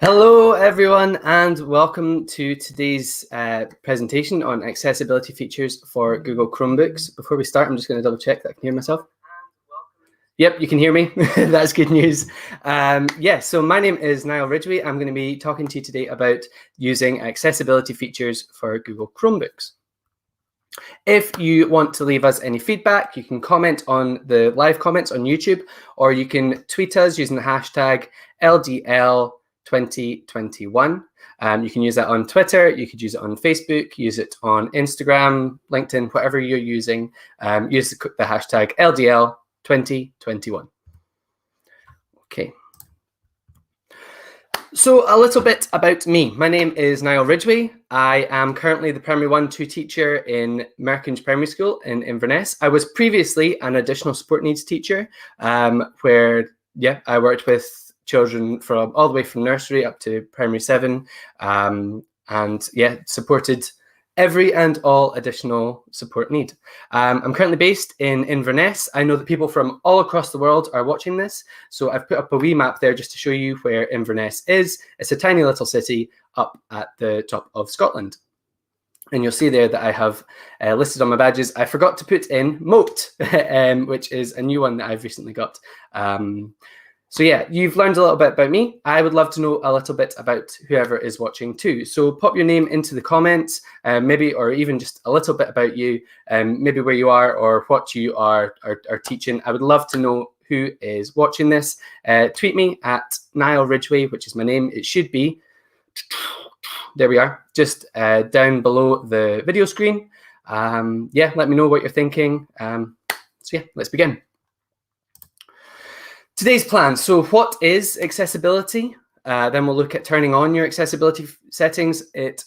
Hello everyone and welcome to today's presentation on accessibility features for Google Chromebooks. Before we start, I'm just going to double check that I can hear myself. Yep, you can hear me. That's good news. So my name is Niall Ridgway. I'm going to be talking to you today about using accessibility features for Google Chromebooks. If you want to leave us any feedback, you can comment on the live comments on YouTube, or you can tweet us using the hashtag LDL2021. You can use that on Twitter, you could use it on Facebook, use it on Instagram, LinkedIn, whatever you're using. Use the hashtag LDL2021. Okay. So a little bit about me. My name is Niall Ridgway. I am currently the Primary 1-2 teacher in Merkinge Primary School in Inverness. I was previously an additional support needs teacher where I worked with children from all the way from nursery up to primary 7 and supported every and all additional support need. I'm currently based in Inverness. I know that people from all across the world are watching this, so I've put up a wee map there just to show you where Inverness is. It's a tiny little city up at the top of Scotland. And you'll see there that I have listed on my badges. I forgot to put in Moat, which is a new one that I've recently got. So yeah, you've learned a little bit about me. I would love to know a little bit about whoever is watching too. So pop your name into the comments, maybe, or even just a little bit about you, maybe where you are or what you are teaching. I would love to know who is watching this. Tweet me at Niall Ridgway, which is my name. It should be, there we are, just down below the video screen. Let me know what you're thinking. Let's begin. Today's plan. So what is accessibility? Then we'll look at turning on your accessibility settings. It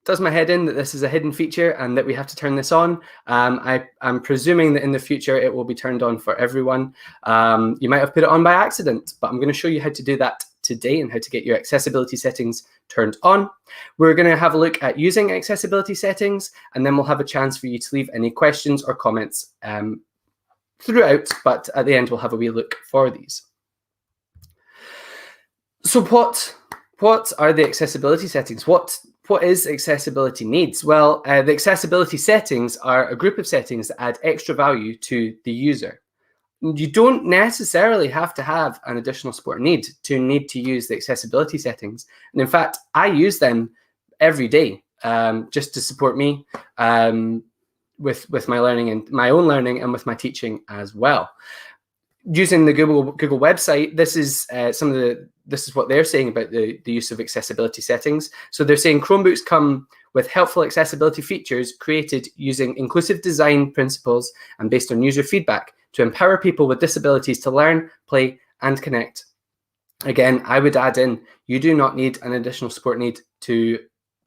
does my head in that this is a hidden feature and that we have to turn this on. I'm presuming that in the future it will be turned on for everyone. You might have put it on by accident, but I'm going to show you how to do that today and how to get your accessibility settings turned on. We're going to have a look at using accessibility settings, and then we'll have a chance for you to leave any questions or comments throughout, but at the end we'll have a wee look for these. So what are the accessibility settings? What is accessibility needs? Well, the accessibility settings are a group of settings that add extra value to the user. You don't necessarily have to have an additional support need to use the accessibility settings. And in fact, I use them every day just to support me with my learning and my own learning and with my teaching as well. Using the Google website, this is this is what they're saying about the use of accessibility settings. So they're saying Chromebooks come with helpful accessibility features created using inclusive design principles and based on user feedback to empower people with disabilities to learn, play, and connect. Again, I would add in, you do not need an additional support need to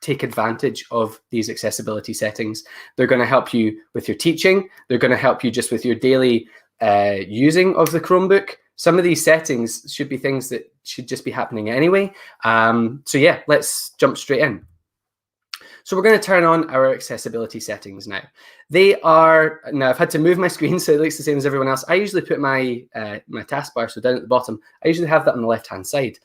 take advantage of these accessibility settings. They're going to help you with your teaching. They're going to help you just with your daily using of the Chromebook. Some of these settings should be things that should just be happening anyway. Let's jump straight in. So we're going to turn on our accessibility settings now. I've had to move my screen so it looks the same as everyone else. I usually put my my taskbar, so down at the bottom, I usually have that on the left-hand side.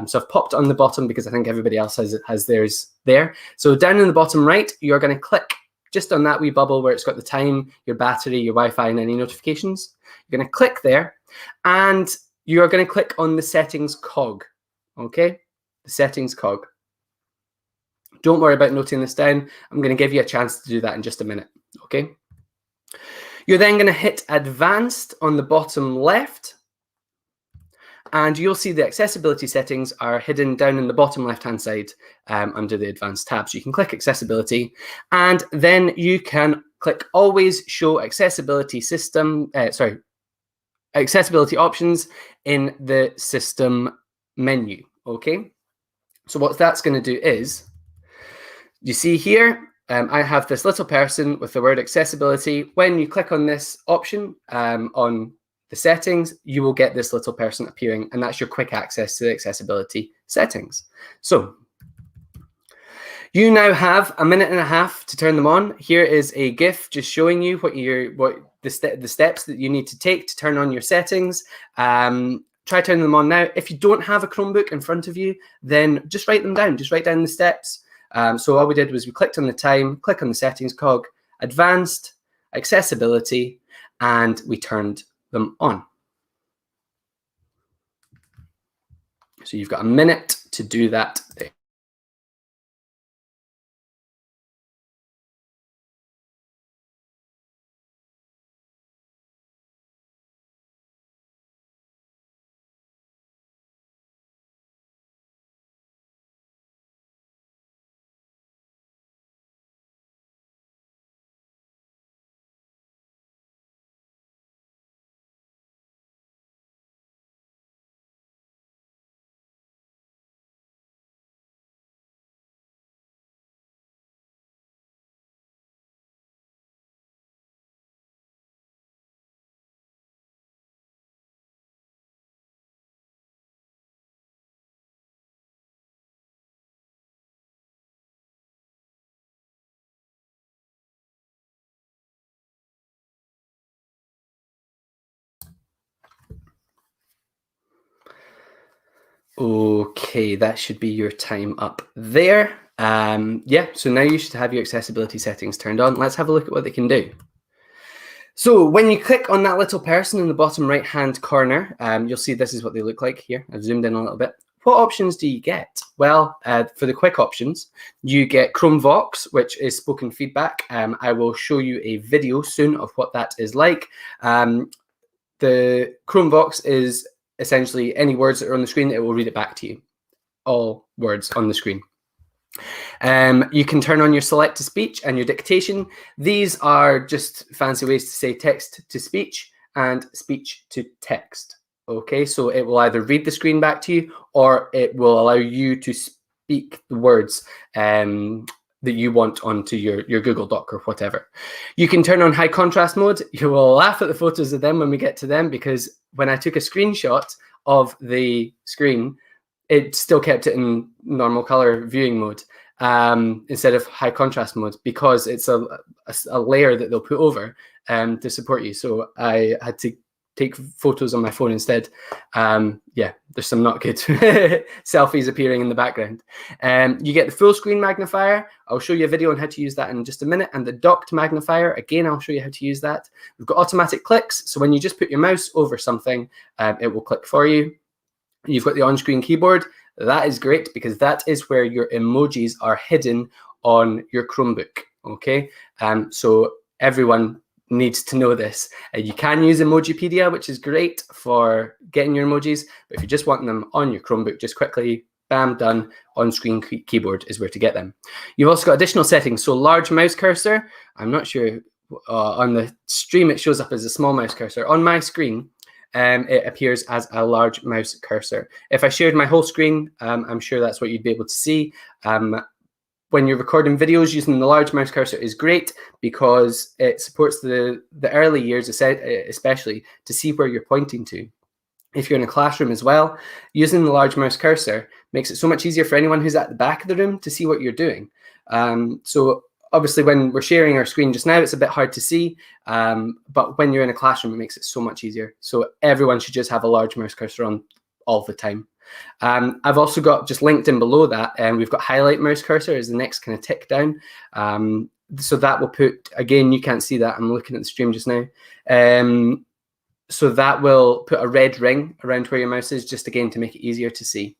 So I've popped on the bottom because I think everybody else has theirs there. So down in the bottom right, you're going to click just on that wee bubble where it's got the time, your battery, your Wi-Fi, and any notifications. You're going to click there, and you're going to click on the settings cog, okay? The settings cog. Don't worry about noting this down. I'm going to give you a chance to do that in just a minute, okay? You're then going to hit Advanced on the bottom left, and you'll see the accessibility settings are hidden down in the bottom left-hand side under the Advanced tab. So you can click Accessibility, and then you can click Always Show Accessibility Accessibility Options in the System menu, okay? So what that's going to do is, you see here, I have this little person with the word accessibility. When you click on this option on the settings, you will get this little person appearing, and that's your quick access to the accessibility settings. So you now have a minute and a half to turn them on. Here is a GIF just showing you what the steps that you need to take to turn on your settings. try turning them on now. If you don't have a Chromebook in front of you, then just write them down. Just write down the steps. So all we did was we clicked on the time, click on the settings cog, advanced, accessibility, and we turned them on. So you've got a minute to do that there. Okay, that should be your time up there. Yeah, so now you should have your accessibility settings turned on. Let's have a look at what they can do. So when you click on that little person in the bottom right-hand corner, you'll see this is what they look like here. I've zoomed in a little bit. What options do you get? Well, for the quick options, you get Chromebox, which is spoken feedback. I will show you a video soon of what that is like. The Chromebox is essentially any words that are on the screen, it will read it back to you. All words on the screen. You can turn on your select to speech and your dictation. These are just fancy ways to say text to speech and speech to text. Okay, so it will either read the screen back to you or it will allow you to speak the words that you want onto your Google Doc or whatever. You can turn on high contrast mode. You will laugh at the photos of them when we get to them, because when I took a screenshot of the screen, it still kept it in normal color viewing mode instead of high contrast mode, because it's a layer that they'll put over to support you. So I had to take photos on my phone instead. Yeah, there's some not good selfies appearing in the background. You get the full screen magnifier. I'll show you a video on how to use that in just a minute. And the docked magnifier, again, I'll show you how to use that. We've got automatic clicks. So when you just put your mouse over something, it will click for you. You've got the on-screen keyboard. That is great because that is where your emojis are hidden on your Chromebook. Okay, so everyone needs to know this. You can use Emojipedia, which is great for getting your emojis, but if you just want them on your Chromebook, just quickly, bam, done. On-screen keyboard is where to get them. You've also got additional settings. So large mouse cursor. I'm not sure on the stream it shows up as a small mouse cursor. On my screen, it appears as a large mouse cursor. If I shared my whole screen, I'm sure that's what you'd be able to see. When you're recording videos, using the large mouse cursor is great because it supports the early years, especially, to see where you're pointing to. If you're in a classroom as well, using the large mouse cursor makes it so much easier for anyone who's at the back of the room to see what you're doing. So obviously, when we're sharing our screen just now, it's a bit hard to see, but when you're in a classroom, it makes it so much easier. So everyone should just have a large mouse cursor on all the time. I've also got just linked in below that, and we've got highlight mouse cursor as the next kind of tick down. So that will put, again, you can't see that. I'm looking at the stream just now. So that will put a red ring around where your mouse is, just again to make it easier to see.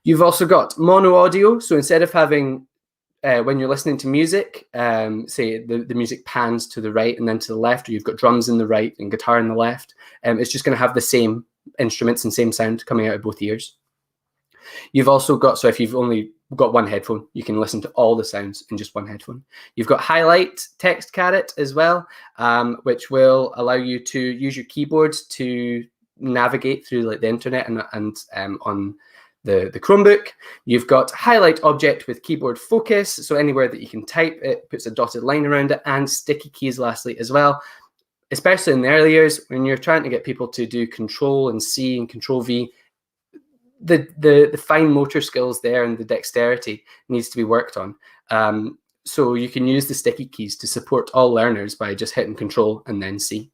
You've also got mono audio. So instead of having when you're listening to music, say the music pans to the right and then to the left, or you've got drums in the right and guitar in the left, it's just going to have the same instruments and same sound coming out of both ears. You've also got, so if you've only got one headphone, you can listen to all the sounds in just one headphone. You've got highlight text caret as well, which will allow you to use your keyboard to navigate through like the internet and on the Chromebook. You've got highlight object with keyboard focus, so anywhere that you can type, it puts a dotted line around it, and sticky keys lastly as well. Especially in the early years, when you're trying to get people to do Control and C and Control V, the fine motor skills there and the dexterity needs to be worked on. So you can use the sticky keys to support all learners by just hitting Control and then C.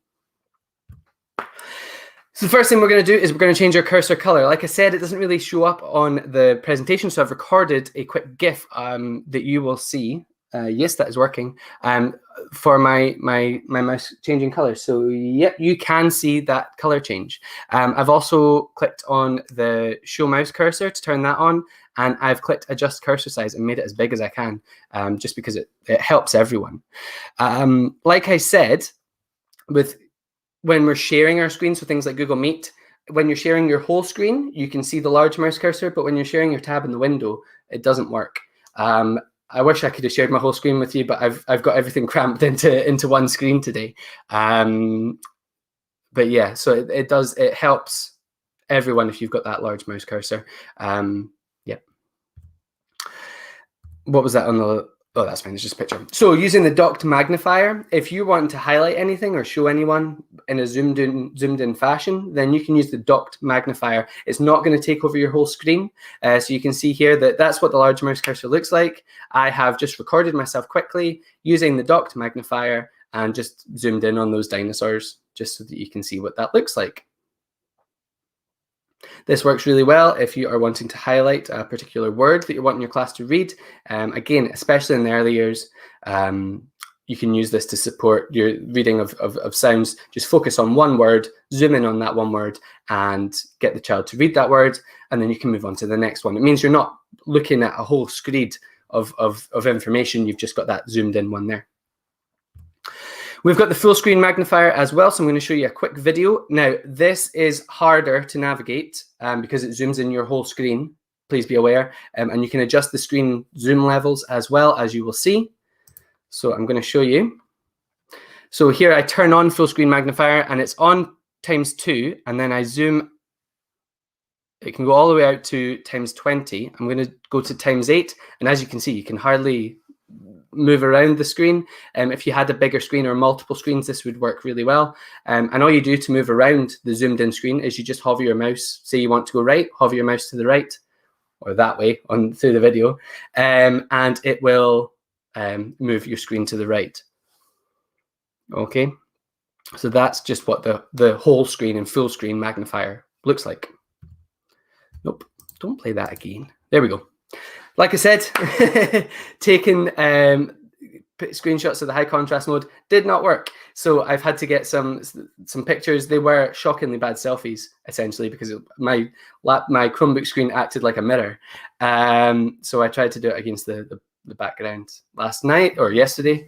So the first thing we're going to do is we're going to change our cursor color. Like I said, it doesn't really show up on the presentation, so I've recorded a quick GIF that you will see. Yes, that is working. For my mouse changing color. So yep, you can see that color change. I've also clicked on the show mouse cursor to turn that on, and I've clicked adjust cursor size and made it as big as I can, just because it helps everyone. Like I said, when we're sharing our screen, so things like Google Meet, when you're sharing your whole screen, you can see the large mouse cursor, but when you're sharing your tab in the window, it doesn't work. I wish I could have shared my whole screen with you, but I've got everything cramped into one screen today. But yeah, so it helps everyone if you've got that large mouse cursor. Yeah. What was that on the? Oh, that's fine. It's just a picture. So using the docked magnifier, if you want to highlight anything or show anyone in a zoomed in fashion, then you can use the docked magnifier. It's not going to take over your whole screen. So you can see here that that's what the large mouse cursor looks like. I have just recorded myself quickly using the docked magnifier and just zoomed in on those dinosaurs just so that you can see what that looks like. This works really well if you are wanting to highlight a particular word that you want your class to read. Again, especially in the early years, you can use this to support your reading of sounds. Just focus on one word, zoom in on that one word, and get the child to read that word, and then you can move on to the next one. It means you're not looking at a whole screed of information. You've just got that zoomed in one there. We've got the full screen magnifier as well, so I'm going to show you a quick video. Now, this is harder to navigate because it zooms in your whole screen. Please be aware. And you can adjust the screen zoom levels as well, as you will see. So I'm going to show you. So here I turn on full screen magnifier, and it's on ×2, and then I zoom. It can go all the way out to ×20. I'm going to go to ×8, and as you can see, you can hardly move around the screen. If you had a bigger screen or multiple screens, this would work really well. And all you do to move around the zoomed in screen is you just hover your mouse. Say you want to go right, hover your mouse to the right, or that way on through the video, and it will move your screen to the right. Okay, so that's just what the whole screen and full screen magnifier looks like. Nope, don't play that again. There we go. Like I said, taking screenshots of the high contrast mode did not work. So I've had to get some pictures. They were shockingly bad selfies, essentially, because my Chromebook screen acted like a mirror. So I tried to do it against the background last night or yesterday.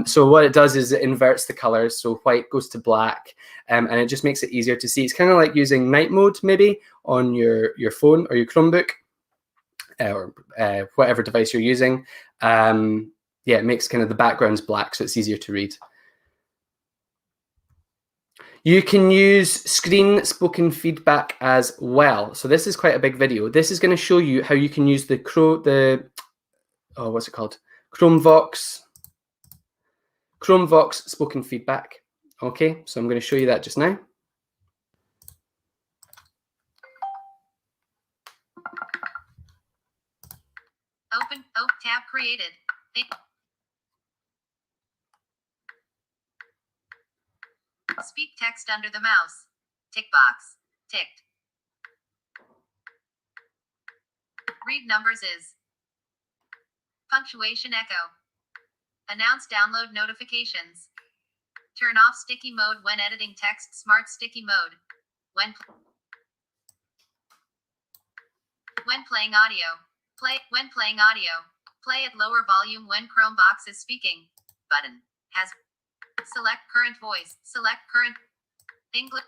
So what it does is it inverts the colors. So white goes to black, and it just makes it easier to see. It's kind of like using night mode maybe on your phone or your Chromebook. Or whatever device you're using. Yeah, it makes kind of the backgrounds black, so it's easier to read. You can use screen spoken feedback as well. So this is quite a big video. This is going to show you how you can use the what's it called? Chromebooks spoken feedback. Okay, so I'm going to show you that just now. Open tab created. Speak text under the mouse. Tick box. Ticked. Read numbers is. Punctuation echo. Announce download notifications. Turn off sticky mode when editing text. Smart sticky mode. When playing audio. When playing audio. Play at lower volume when Chromebox is speaking. Button. Has. Select current voice. Select current English.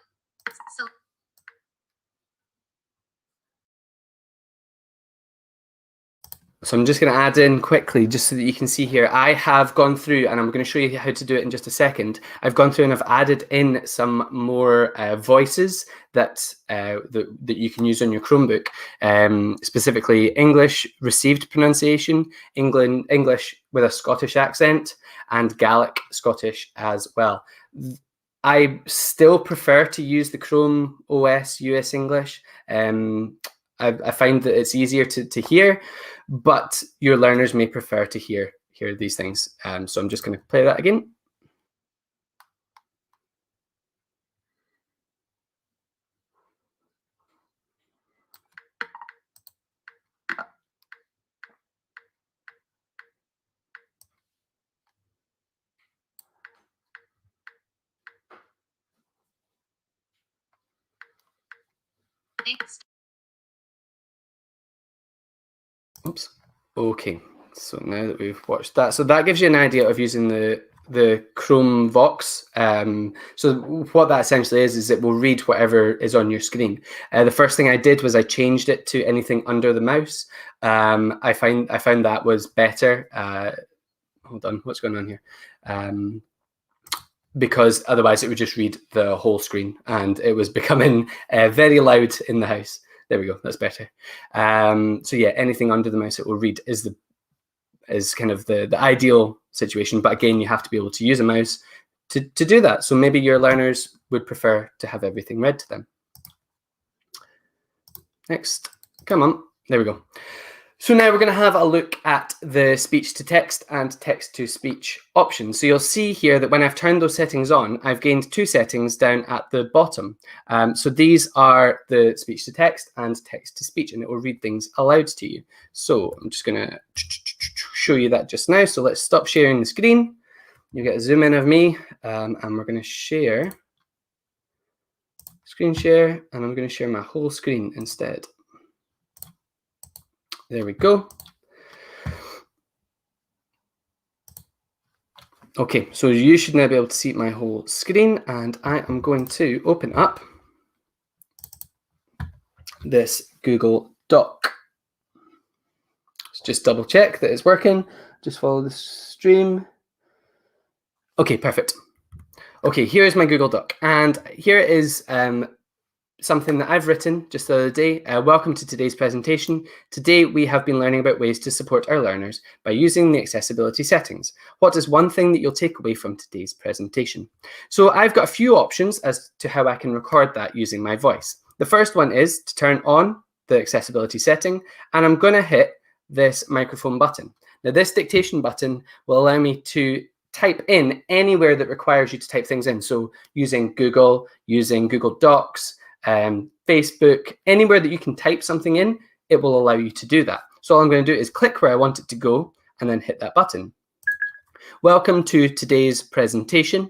So I'm just going to add in quickly, just so that you can see here. I have gone through, and I'm going to show you how to do it in just a second. I've gone through and I've added in some more voices that you can use on your Chromebook, specifically English received pronunciation, English with a Scottish accent, and Gaelic Scottish as well. I still prefer to use the Chrome OS US English. I find that it's easier to hear, but your learners may prefer to hear these things. So I'm just going to play that again. Oops. Okay. So now that we've watched that, so that gives you an idea of using the Chromebooks. So what that essentially is it will read whatever is on your screen. The first thing I did was I changed it to anything under the mouse. I found that was better. Hold on, what's going on here? Because otherwise it would just read the whole screen, and it was becoming very loud in the house. There we go, that's better. So yeah, anything under the mouse it will read is kind of the ideal situation. But again, you have to be able to use a mouse to do that. So maybe your learners would prefer to have everything read to them. Next, come on, there we go. So now we're going to have a look at the speech to text and text to speech options. So you'll see here that when I've turned those settings on, I've gained two settings down at the bottom. So these are the speech to text and text to speech, and it will read things aloud to you. So I'm just going to show you that just now. So let's stop sharing the screen. You get a zoom in of me, and we're going to share, screen share, and I'm going to share my whole screen instead. There we go. Okay, so you should now be able to see my whole screen, and I am going to open up this Google Doc. Let's just double check that it's working. Just follow the stream. Okay, perfect. Okay, here's my Google Doc, and here is something that I've written just the other day. Welcome to today's presentation. Today we have been learning about ways to support our learners by using the accessibility settings. What is one thing that you'll take away from today's presentation? So I've got a few options as to how I can record that using my voice. The first one is to turn on the accessibility setting, and I'm going to hit this microphone button. Now this dictation button will allow me to type in anywhere that requires you to type things in. So using Google, using Google Docs, Facebook, anywhere that you can type something in, it will allow you to do that. So all I'm going to do is click where I want it to go and then hit that button. Welcome to today's presentation.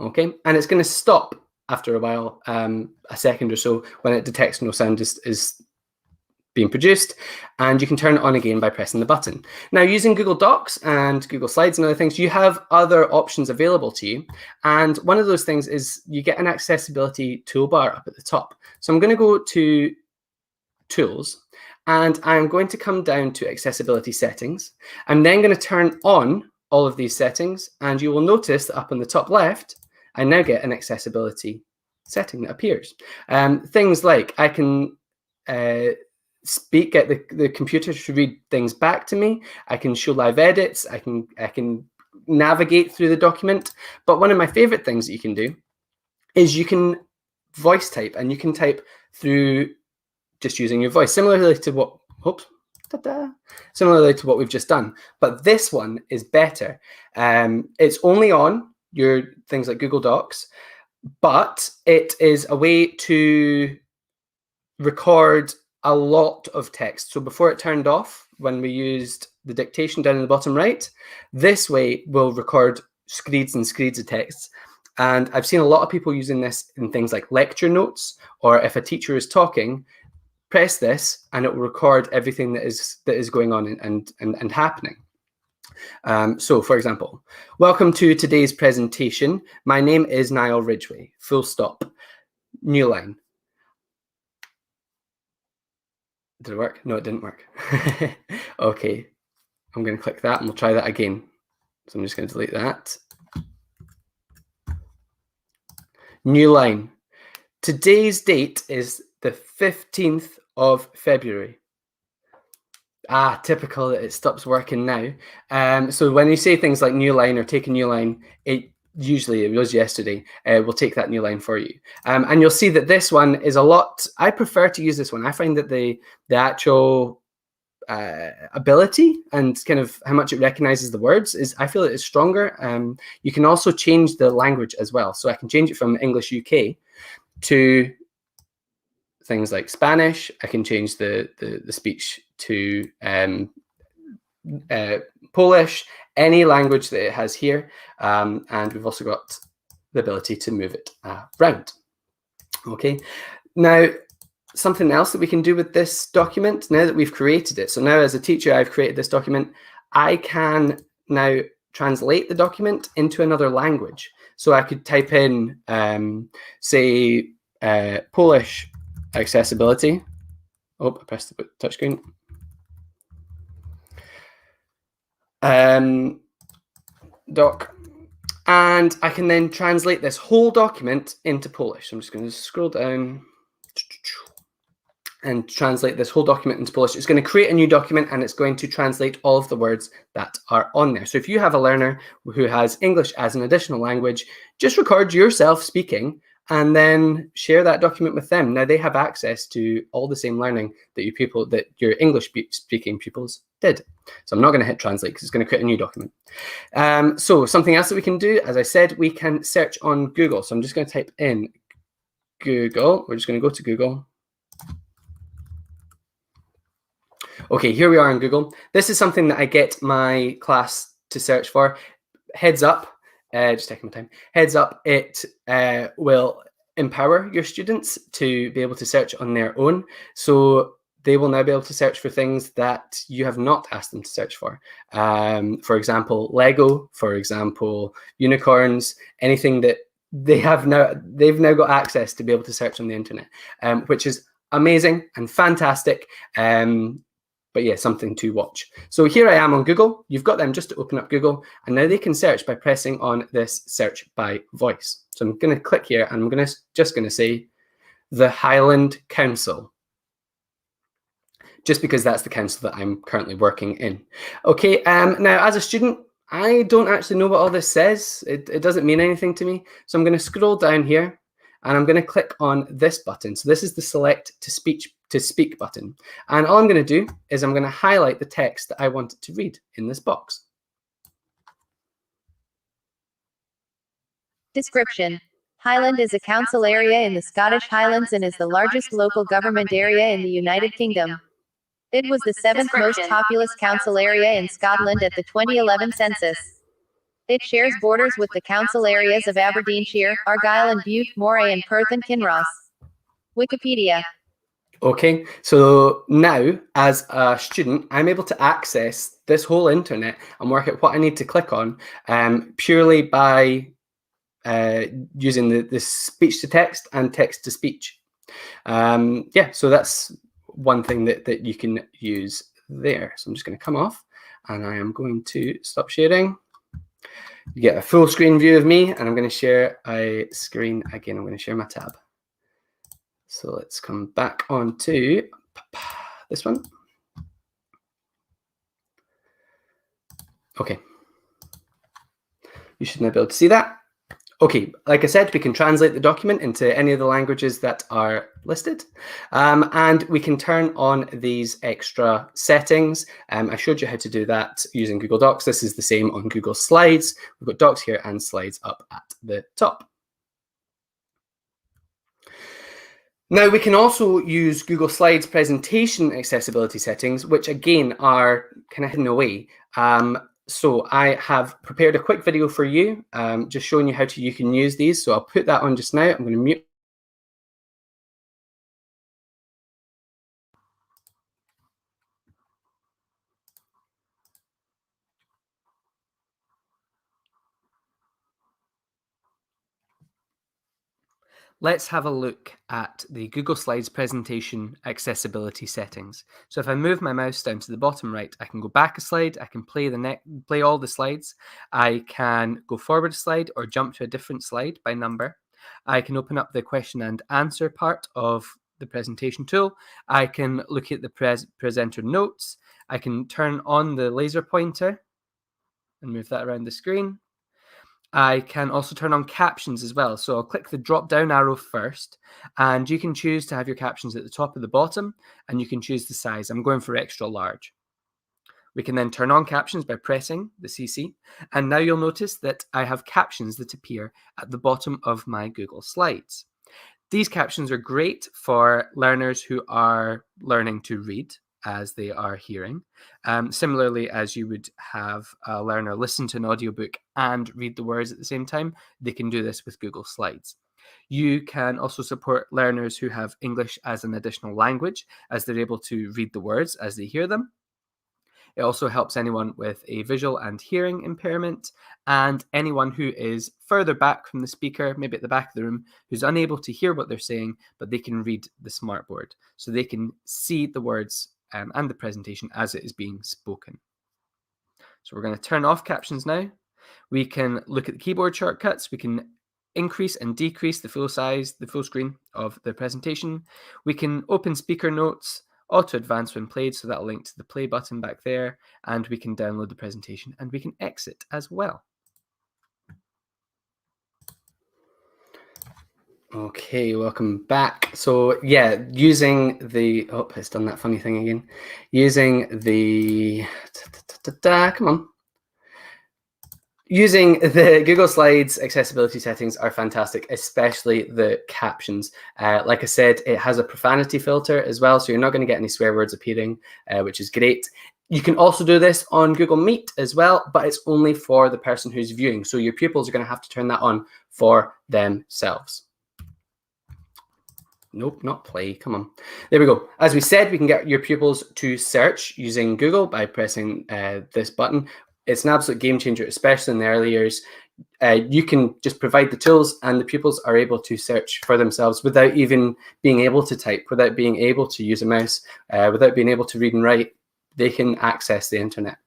Okay, and it's going to stop after a while, a second or so, when it detects no sound is being produced, and you can turn it on again by pressing the button. Now, using Google Docs and Google Slides and other things, you have other options available to you, and one of those things is you get an accessibility toolbar up at the top. So I'm going to go to Tools, and I'm going to come down to Accessibility Settings. I'm then going to turn on all of these settings, and you will notice that up in the top left, I now get an accessibility setting that appears. Things like I can get the computer to read things back to me. I can show live edits. I can navigate through the document. But one of my favorite things that you can do is you can voice type, and you can type through just using your voice, similarly to what similarly to what we've just done. But this one is better. It's only on your things like Google Docs, but it is a way to record a lot of text. So before it turned off, when we used the dictation down in the bottom right, this way will record screeds and screeds of texts. And I've seen a lot of people using this in things like lecture notes, or if a teacher is talking, press this and it will record everything that is going on and happening. So for example, welcome to today's presentation. My name is Niall Ridgway, full stop, new line. Did it work? No, it didn't work. Okay, I'm going to click that and we'll try that again. So I'm just going to delete that. New line. Today's date is the 15th of February. Typical that it stops working now. So when you say things like new line or take a new line, usually it was yesterday, we'll take that new line for you. And you'll see that this one is a lot, I prefer to use this one. I find that the actual ability and kind of how much it recognizes the words I feel it is stronger. You can also change the language as well. So I can change it from English UK to things like Spanish. I can change the speech to Polish, any language that it has here. And we've also got the ability to move it around. Okay, Now, something else that we can do with this document, now that we've created it. So now as a teacher, I've created this document. I can now translate the document into another language. So I could type in, say, Polish accessibility. Oh, I pressed the touchscreen. Doc. And I can then translate this whole document into Polish. So I'm just going to scroll down and translate this whole document into Polish. It's going to create a new document and it's going to translate all of the words that are on there. So if you have a learner who has English as an additional language, just record yourself speaking and then share that document with them. Now they have access to all the same learning that your English speaking pupils did. So I'm not going to hit translate because it's going to create a new document. So something else that we can do, as I said, we can search on Google. So I'm just going to type in Google. We're just going to go to Google. Okay, here we are on Google. This is something that I get my class to search for. Heads up, just taking my time. Heads up, it will empower your students to be able to search on their own. So they will now be able to search for things that you have not asked them to search for. For example, Lego, for example, unicorns, anything that they've now got access to be able to search on the internet, which is amazing and fantastic. But yeah, something to watch. So here I am on Google. You've got them just to open up Google, and now they can search by pressing on this search by voice. So I'm going to click here, and I'm just going to say the Highland Council, just because that's the council that I'm currently working in. Okay, now as a student, I don't actually know what all this says. It doesn't mean anything to me. So I'm going to scroll down here, and I'm going to click on this button. So this is the select to speak button. And all I'm going to do is I'm going to highlight the text that I want it to read in this box. Description. Highland is a council area in the Scottish Highlands and is the largest local government area in the United Kingdom. It was the 7th most populous council area in Scotland at the 2011 census. It shares borders with the council areas of Aberdeenshire, Argyll and Bute, Moray and Perth and Kinross. Wikipedia. Okay, so now as a student, I'm able to access this whole internet and work out what I need to click on purely by using the speech to text and text to speech. Yeah, so that's one thing that you can use there. So I'm just going to come off and I am going to stop sharing. You get a full screen view of me, and I'm going to share a screen again. I'm going to share my tab. So let's come back on to this one. Okay. You should now be able to see that. Okay, like I said, we can translate the document into any of the languages that are listed, and we can turn on these extra settings. I showed you how to do that using Google Docs. This is the same on Google Slides. We've got Docs here and Slides up at the top. Now we can also use Google Slides presentation accessibility settings, which again are kind of hidden away. So I have prepared a quick video for you, just showing you how you can use these. So I'll put that on just now. I'm going to mute. Let's have a look at the Google Slides presentation accessibility settings. So if I move my mouse down to the bottom right, I can go back a slide, I can play all the slides, I can go forward a slide or jump to a different slide by number. I can open up the question and answer part of the presentation tool. I can look at the presenter notes. I can turn on the laser pointer and move that around the screen. I can also turn on captions as well. So I'll click the drop down arrow first, and you can choose to have your captions at the top or the bottom, and you can choose the size. I'm going for extra large. We can then turn on captions by pressing the CC, and now you'll notice that I have captions that appear at the bottom of my Google Slides. These captions are great for learners who are learning to read as they are hearing. Similarly, as you would have a learner listen to an audiobook and read the words at the same time, they can do this with Google Slides. You can also support learners who have English as an additional language, as they're able to read the words as they hear them. It also helps anyone with a visual and hearing impairment, and anyone who is further back from the speaker, maybe at the back of the room, who's unable to hear what they're saying, but they can read the smartboard. So they can see the words and the presentation as it is being spoken. So we're going to turn off captions now. We can look at the keyboard shortcuts. We can increase and decrease the full size, the full screen of the presentation. We can open speaker notes, auto advance when played, so that'll link to the play button back there, and we can download the presentation and we can exit as well. Okay, welcome back. So yeah, using the, oh, it's done that funny thing again. Using the, come on. Using the Google Slides accessibility settings are fantastic, especially the captions. Like I said, it has a profanity filter as well, so you're not going to get any swear words appearing, which is great. You can also do this on Google Meet as well, but it's only for the person who's viewing. So your pupils are going to have to turn that on for themselves. Nope, not play. Come on. There we go. As we said, we can get your pupils to search using Google by pressing this button. It's an absolute game changer, especially in the early years. You can just provide the tools and the pupils are able to search for themselves without even being able to type, without being able to use a mouse, without being able to read and write. They can access the internet.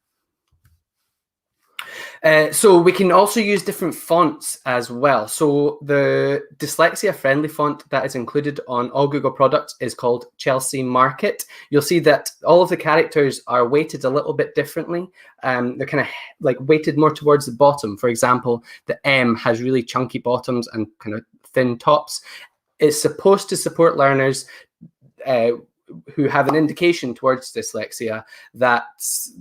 So we can also use different fonts as well. So the dyslexia friendly font that is included on all Google products is called Chelsea Market. You'll see that all of the characters are weighted a little bit differently. They're kind of like weighted more towards the bottom. For example, the M has really chunky bottoms and kind of thin tops. It's supposed to support learners who have an indication towards dyslexia, that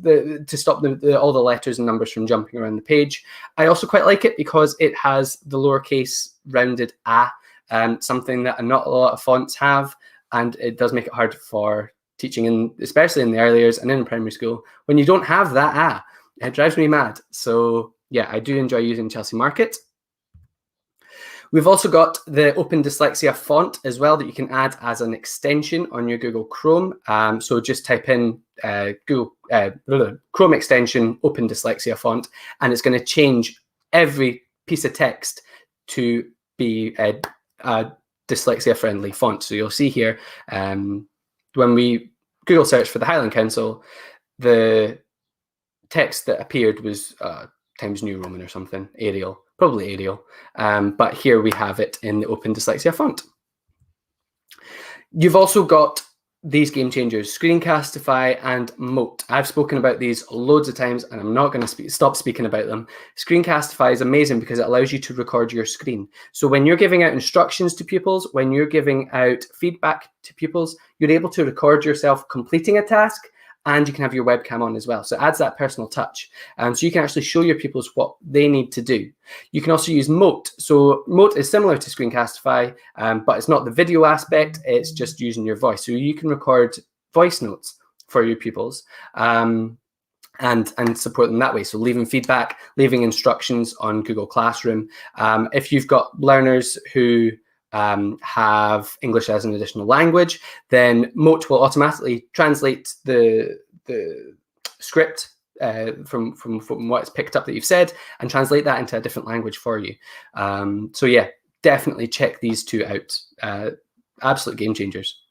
to stop all the letters and numbers from jumping around the page. I also quite like it because it has the lowercase rounded a, something that not a lot of fonts have, and it does make it hard for teaching, especially in the early years and in primary school, when you don't have that a. It drives me mad. So yeah, I do enjoy using Chelsea Market. We've also got the Open Dyslexia font as well that you can add as an extension on your Google Chrome. So just type in Chrome extension Open Dyslexia font, and it's going to change every piece of text to be a dyslexia friendly font. So you'll see here, when we Google search for the Highland Council, the text that appeared was Times New Roman or something, Arial. Probably Arial, but here we have it in the Open Dyslexia font. You've also got these game changers, Screencastify and Mute. I've spoken about these loads of times and I'm not going to stop speaking about them. Screencastify is amazing because it allows you to record your screen. So when you're giving out instructions to pupils, when you're giving out feedback to pupils, you're able to record yourself completing a task, and you can have your webcam on as well. So it adds that personal touch. So you can actually show your pupils what they need to do. You can also use Mute. So Mute is similar to Screencastify, but it's not the video aspect, it's just using your voice. So you can record voice notes for your pupils and support them that way. So leaving feedback, leaving instructions on Google Classroom. If you've got learners who have English as an additional language, then Mute will automatically translate the script from what it's picked up that you've said and translate that into a different language for you. So yeah, definitely check these two out. Absolute game changers.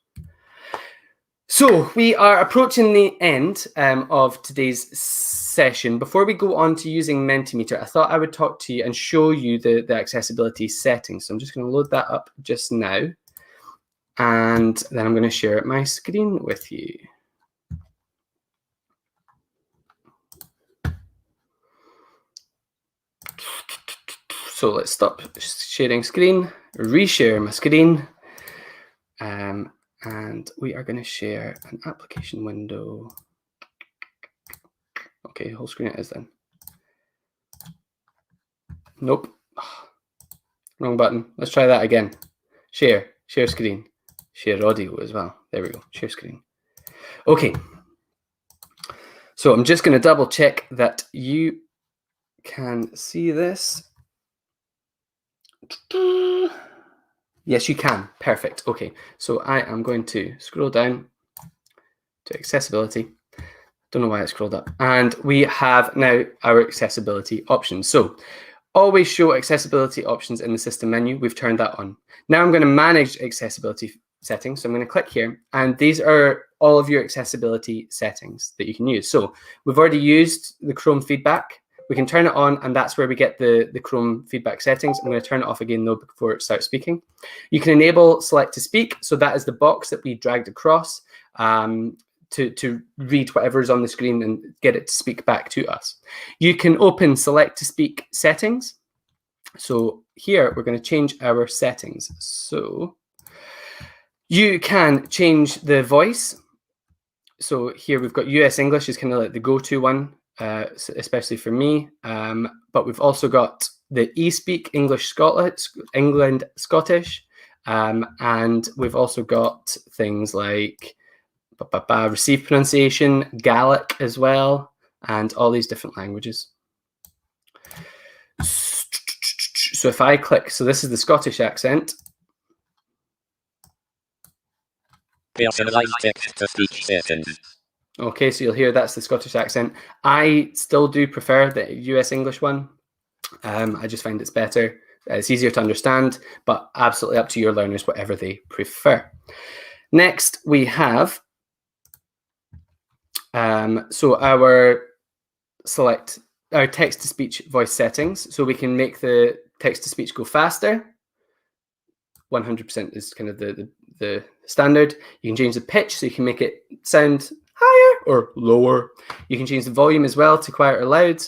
So we are approaching the end of today's session. Before we go on to using Mentimeter, I thought I would talk to you and show you the accessibility settings. So I'm just going to load that up just now, and then I'm going to share my screen with you. So let's stop sharing screen, reshare my screen. And we are going to share an application window. Okay, whole screen it is then. Nope. Wrong button. Let's try that again. Share screen, share audio as well. There we go, share screen. Okay. So I'm just going to double check that you can see this. Yes, you can. Perfect. Okay, so I am going to scroll down to accessibility. Don't know why it scrolled up. And we have now our accessibility options. So always show accessibility options in the system menu. We've turned that on. Now I'm going to manage accessibility settings. So I'm going to click here, and these are all of your accessibility settings that you can use. So we've already used the Chrome feedback. We can turn it on, and that's where we get the Chrome feedback settings. I'm going to turn it off again though before it starts speaking. You can enable select to speak. So that is the box that we dragged across to read whatever is on the screen and get it to speak back to us. You can open select to speak settings. So here we're going to change our settings. So you can change the voice. So here we've got US English is kind of like the go-to one, especially for me. But we've also got the eSpeak English England Scottish, and we've also got things like received pronunciation, Gaelic as well, and all these different languages. So if I click, so this is the Scottish accent. Personalized text-to-speech settings. Okay, so you'll hear that's the Scottish accent. I still do prefer the US English one. I just find it's better. It's easier to understand, but absolutely up to your learners, whatever they prefer. Next, we have so our text-to-speech voice settings. So we can make the text-to-speech go faster. 100% is kind of the standard. You can change the pitch, so you can make it sound higher or lower. You can change the volume as well to quiet or loud.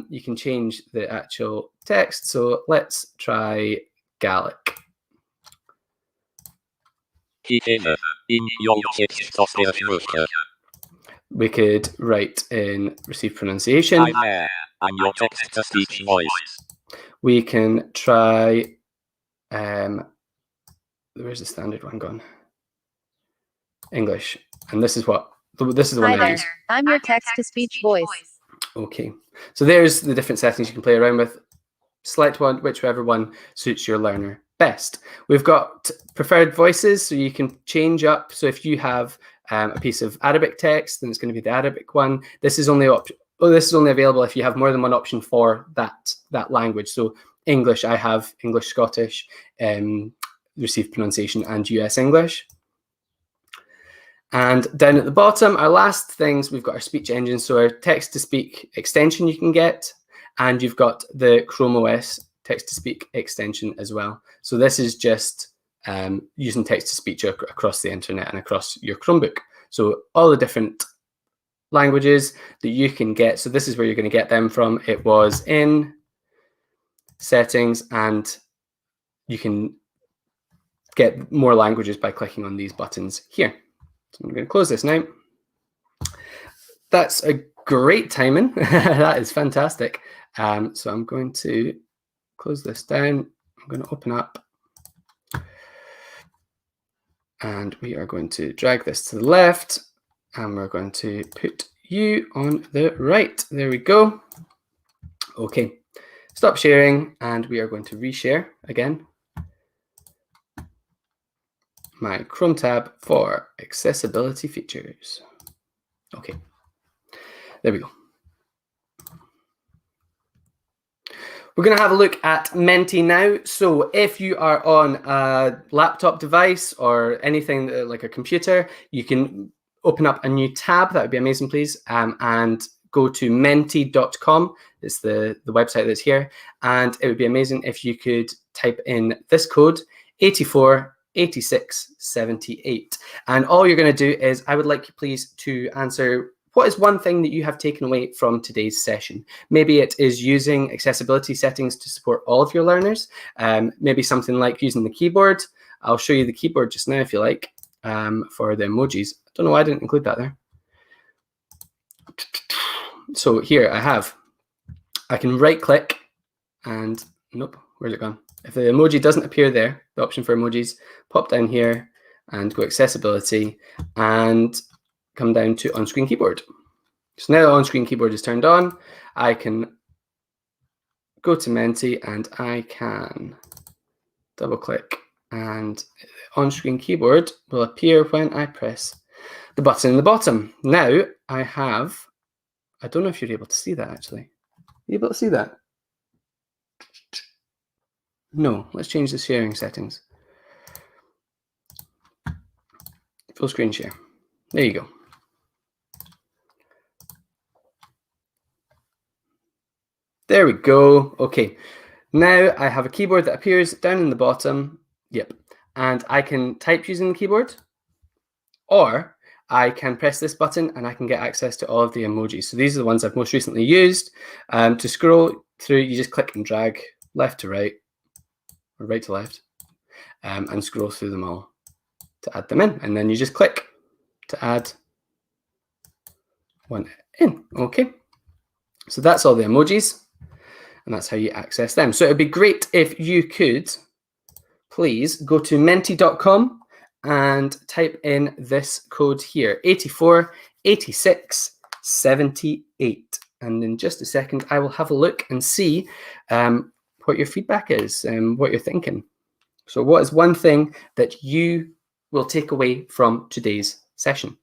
You can change the actual text. So let's try Gaelic. We could write in received pronunciation. I'm your text-to-speech voice. We can try, where's the standard one gone? English. And this is the one I use. I'm your text-to-speech voice. Okay, so there's the different settings you can play around with. Select one, whichever one suits your learner best. We've got preferred voices, so you can change up. So if you have a piece of Arabic text, then it's going to be the Arabic one. This is only available if you have more than one option for that language. So English, I have English Scottish, received pronunciation, and US English. And down at the bottom, our last things, we've got our speech engine, so our text-to-speak extension you can get, and you've got the Chrome OS text-to-speak extension as well. So this is just using text-to-speech across the internet and across your Chromebook. So all the different languages that you can get. So this is where you're going to get them from. It was in settings, and you can get more languages by clicking on these buttons here. So I'm going to close this now. That's a great timing. That is fantastic. So I'm going to close this down. I'm going to open up. And we are going to drag this to the left. And we're going to put you on the right. There we go. Okay. Stop sharing. And we are going to reshare again my Chrome tab for accessibility features. Okay, there we go. We're going to have a look at Mentee now. So if you are on a laptop device or anything like a computer, you can open up a new tab. That would be amazing, please. And go to mentee.com. It's the website that's here. And it would be amazing if you could type in this code, 848678. And all you're going to do is, I would like you please to answer, what is one thing that you have taken away from today's session? Maybe it is using accessibility settings to support all of your learners. Maybe something like using the keyboard. I'll show you the keyboard just now if you like, for the emojis. I don't know why I didn't include that there. So here I can right click and nope, where's it gone? If the emoji doesn't appear there, the option for emojis, pop down here and go accessibility and come down to on-screen keyboard. So now the on-screen keyboard is turned on. I can go to Mentee and I can double click And on-screen keyboard will appear when I press the button in the bottom. Now I don't know if you're able to see that actually. Are you able to see that? No, let's change the sharing settings. Full screen share. There you go. There we go. Okay. Now I have a keyboard that appears down in the bottom. Yep. And I can type using the keyboard, or I can press this button and I can get access to all of the emojis. So these are the ones I've most recently used. To scroll through, you just click and drag left to right, or right to left, and scroll through them all to add them in. And then you just click to add one in. Okay. So that's all the emojis, and that's how you access them. So it'd be great if you could please go to mentee.com and type in this code here, 848678. And in just a second, I will have a look and see what your feedback is and what you're thinking. So what is one thing that you will take away from today's session?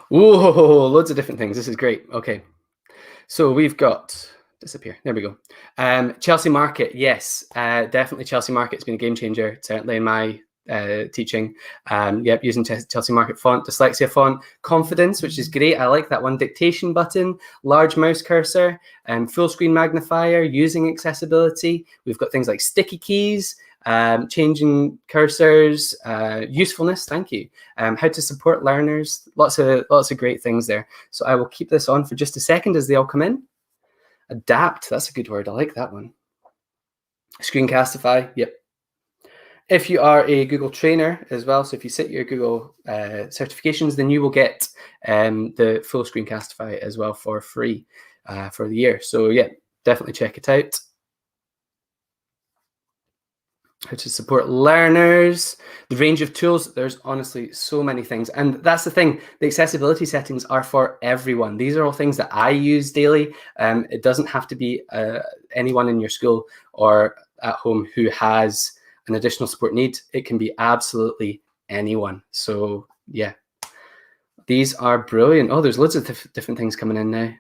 Whoa, loads of different things. This is great. Okay. So we've got, disappear. There we go. Chelsea Market. Yes, definitely Chelsea Market has been a game changer, certainly in my teaching. Yep, using Chelsea Market font, Dyslexia font, confidence, which is great. I like that one. Dictation button, large mouse cursor, full screen magnifier, using accessibility. We've got things like sticky keys, changing cursors, usefulness, thank you, how to support learners, lots of great things there. So I will keep this on for just a second as they all come in. Adapt, that's a good word, I like that one. Screencastify, yep. If you are a Google trainer as well, so if you sit your Google certifications, then you will get the full Screencastify as well for free for the year. So yeah, definitely check it out. How to support learners, the range of tools. There's honestly so many things. And that's the thing, the accessibility settings are for everyone. These are all things that I use daily. It doesn't have to be anyone in your school or at home who has an additional support need. It can be absolutely anyone. So yeah, these are brilliant. Oh, there's loads of different things coming in now.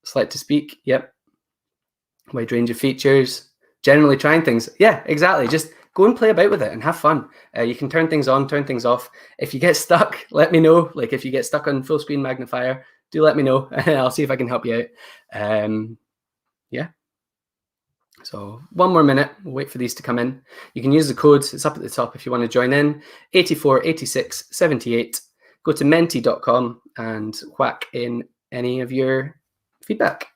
Select to speak, yep. Wide range of features. Generally trying things. Yeah, exactly. Just go and play about with it and have fun. You can turn things on, turn things off. If you get stuck, let me know. Like if you get stuck on full screen magnifier, do let me know. I'll see if I can help you out. Yeah. So 1 more minute. We'll wait for these to come in. You can use the code. It's up at the top if you want to join in. 848678. Go to mentee.com and whack in any of your feedback.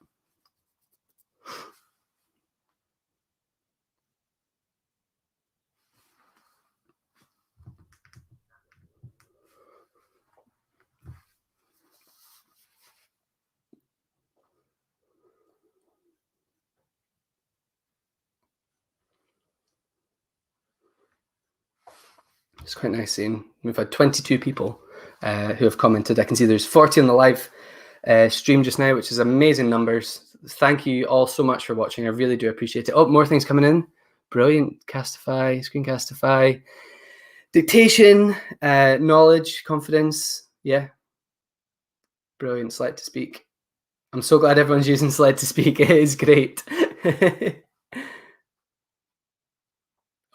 It's quite nice seeing we've had 22 people who have commented. I can see there's 40 on the live stream just now, which is amazing numbers. Thank you all so much for watching. I really do appreciate it. Oh, more things coming in. Brilliant. Castify, Screencastify, dictation, knowledge, confidence. Yeah. Brilliant. Select to speak. I'm so glad everyone's using Select to speak. It is great.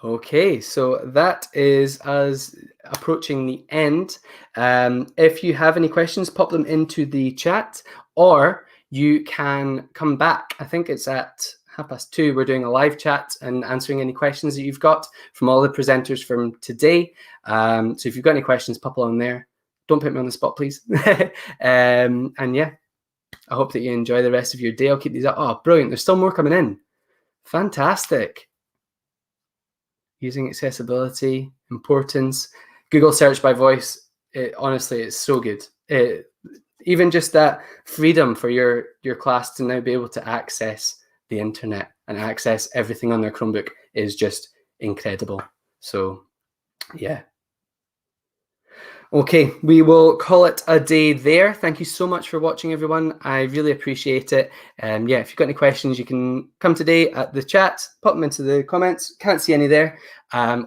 Okay, so that is us approaching the end. If you have any questions, pop them into the chat, or you can come back. I think it's at 2:30. We're doing a live chat and answering any questions that you've got from all the presenters from today. So if you've got any questions, pop along there. Don't put me on the spot, please. And yeah, I hope that you enjoy the rest of your day. I'll keep these up. Oh, brilliant. There's still more coming in. Fantastic. Using accessibility, importance, Google search by voice. Honestly, it's so good. Even just that freedom for your class to now be able to access the internet and access everything on their Chromebook is just incredible. So yeah. Okay, we will call it a day there. Thank you so much for watching, everyone. I really appreciate it. Yeah, if you've got any questions, you can come today at the chat, pop them into the comments. Can't see any there.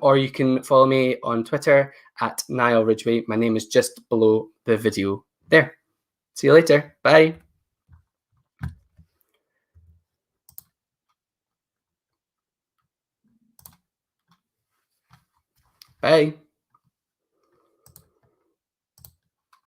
Or you can follow me on Twitter at Niall Ridgway. My name is just below the video there. See you later. Bye. Bye.